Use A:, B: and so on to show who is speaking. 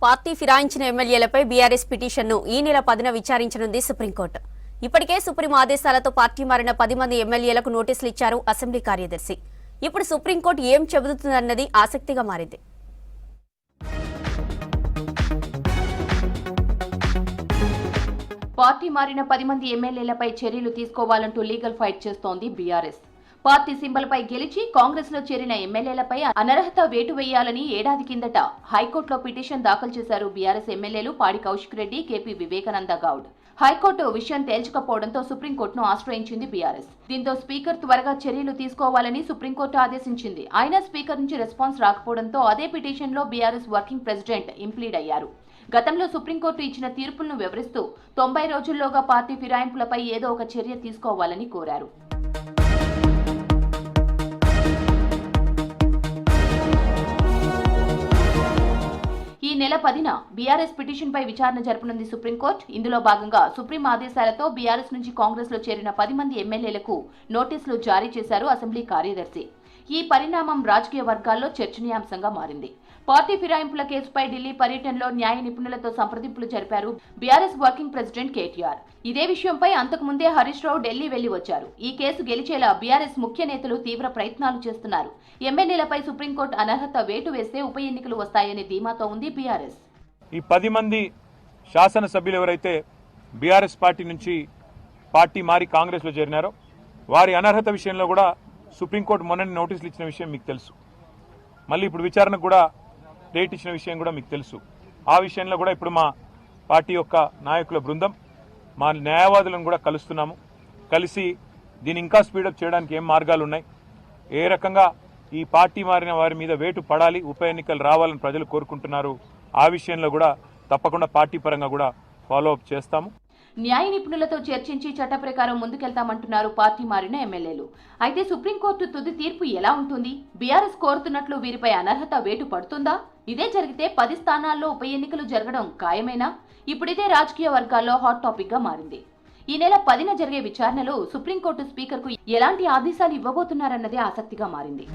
A: Party ఫిరాయించిన ఎమ్మెల్యేలపై BRS పిటిషన్ను ఈ నెల 10న విచారించనుంది సుప్రీంకోర్టు. ఇప్పటికే సుప్రీం ఆదేశాలతో పార్టీ మారిన 10 మంది ఎమ్మెల్యేలకు నోటీసులు ఇచ్చారు అసెంబ్లీ కార్యదర్శి. ఇప్పుడు సుప్రీంకోర్టు ఏం చెబుతుందన్నది ఆసక్తిగా మారింది.
B: పార్టీ మారిన 10 మంది ఎమ్మెల్యేలపై చర్యలు తీసుకోవాలంటూ లీగల్ ఫైట్ చేస్తోంది బీఆర్ఎస్. పార్టీ సింబల్ పై గెలిచి కాంగ్రెస్ లో చేరిన ఎమ్మెల్యేలపై అనర్హత వేటు వేయాలని ఏడాది కిందట హైకోర్టులో పిటిషన్ దాఖలు చేశారు బీఆర్ఎస్ ఎమ్మెల్యేలు పాడి కౌశిక్ రెడ్డి, కేపీ వివేకానంద గౌడ్. హైకోర్టు విషయం తేల్చకపోవడంతో సుప్రీంకోర్టును ఆశ్రయించింది బీఆర్ఎస్. దీంతో స్పీకర్ త్వరగా చర్యలు తీసుకోవాలని సుప్రీంకోర్టు ఆదేశించింది. అయినా స్పీకర్ నుంచి రెస్పాన్స్ రాకపోవడంతో అదే పిటిషన్ లో బీఆర్ఎస్ వర్కింగ్ ప్రెసిడెంట్ ఇంప్లీడ్ అయ్యారు. గతంలో సుప్రీంకోర్టు ఇచ్చిన తీర్పులను వివరిస్తూ 90 రోజుల్లోగా పార్టీ ఫిరాయింపులపై ఏదో ఒక చర్య తీసుకోవాలని కోరారు. ఈ నెల 10న బీఆర్ఎస్ పిటిషన్ పై విచారణ జరపనుంది సుప్రీంకోర్టు. ఇందులో భాగంగా సుప్రీం ఆదేశాలతో బీఆర్ఎస్ నుంచి కాంగ్రెస్ లో చేరిన 10 మంది ఎమ్మెల్యేలకు నోటీసులు జారీ చేశారు అసెంబ్లీ కార్యదర్శి. ఈ పరిణామం రాజకీయ వర్గాల్లో చర్చనీయాంశంగా మారింది. పార్టీ ఫిరాయింపుల కేసుపై ఢిల్లీ పర్యటనలో న్యాయ నిపుణులతో సంప్రదింపులు జరిపారు బీఆర్ఎస్ వర్కింగ్ ప్రెసిడెంట్ కేటీఆర్. ఇదే విషయంపై అంతకుముందే హరీష్ రావు ఢిల్లీ వెళ్లి వచ్చారు. ఈ కేసు గెలిచేలా బీఆర్ఎస్ ముఖ్య నేతలు తీవ్ర ప్రయత్నాలు చేస్తున్నారు. ఎమ్మెల్యేలపై సుప్రీంకోర్టు అనర్హత వేటు వేస్తే ఉప ఎన్నికలు వస్తాయనే ధీమాతో ఉంది బీఆర్ఎస్.
C: ఈ 10 మంది శాసనసభ్యులు ఎవరైతే బీఆర్ఎస్ పార్టీ నుంచి పార్టీ మారి కాంగ్రెస్ లో చేరినారో వారి అనర్హత విషయంలో కూడా సుప్రీంకోర్టు మొన్న నోటీసులు ఇచ్చిన విషయం మీకు తెలుసు. మళ్ళీ ఇప్పుడు విచారణకు కూడా డేట్ ఇచ్చిన విషయం కూడా మీకు తెలుసు. ఆ విషయంలో కూడా ఇప్పుడు మా పార్టీ యొక్క నాయకుల బృందం మా న్యాయవాదులను కూడా కలుస్తున్నాము. కలిసి దీన్ని ఇంకా స్పీడప్ చేయడానికి ఏం మార్గాలు ఉన్నాయి, ఏ రకంగా ఈ పార్టీ మారిన వారి మీద వేటు పడాలి, ఉప ఎన్నికలు రావాలని ప్రజలు కోరుకుంటున్నారు, ఆ విషయంలో కూడా తప్పకుండా పార్టీ పరంగా కూడా ఫాలో అప్ చేస్తాము.
B: న్యాయ నిపుణులతో చర్చించి చట్ట ప్రకారం ముందుకెళ్తామంటున్నారు పార్టీ మారిన ఎమ్మెల్యేలు. అయితే సుప్రీంకోర్టు తుది తీర్పు ఎలా ఉంటుంది? బీఆర్ఎస్ కోరుతున్నట్లు వీరిపై అనర్హత వేటు పడుతుందా? ఇదే జరిగితే 10 స్థానాల్లో ఉప ఎన్నికలు జరగడం ఖాయమేనా? ఇప్పుడిదే రాజకీయ వర్గాల్లో హాట్ టాపిక్ గా మారింది. ఈ నెల 10న జరిగే విచారణలో సుప్రీంకోర్టు స్పీకర్ కు ఎలాంటి ఆదేశాలు ఇవ్వబోతున్నారన్నదే ఆసక్తిగా మారింది.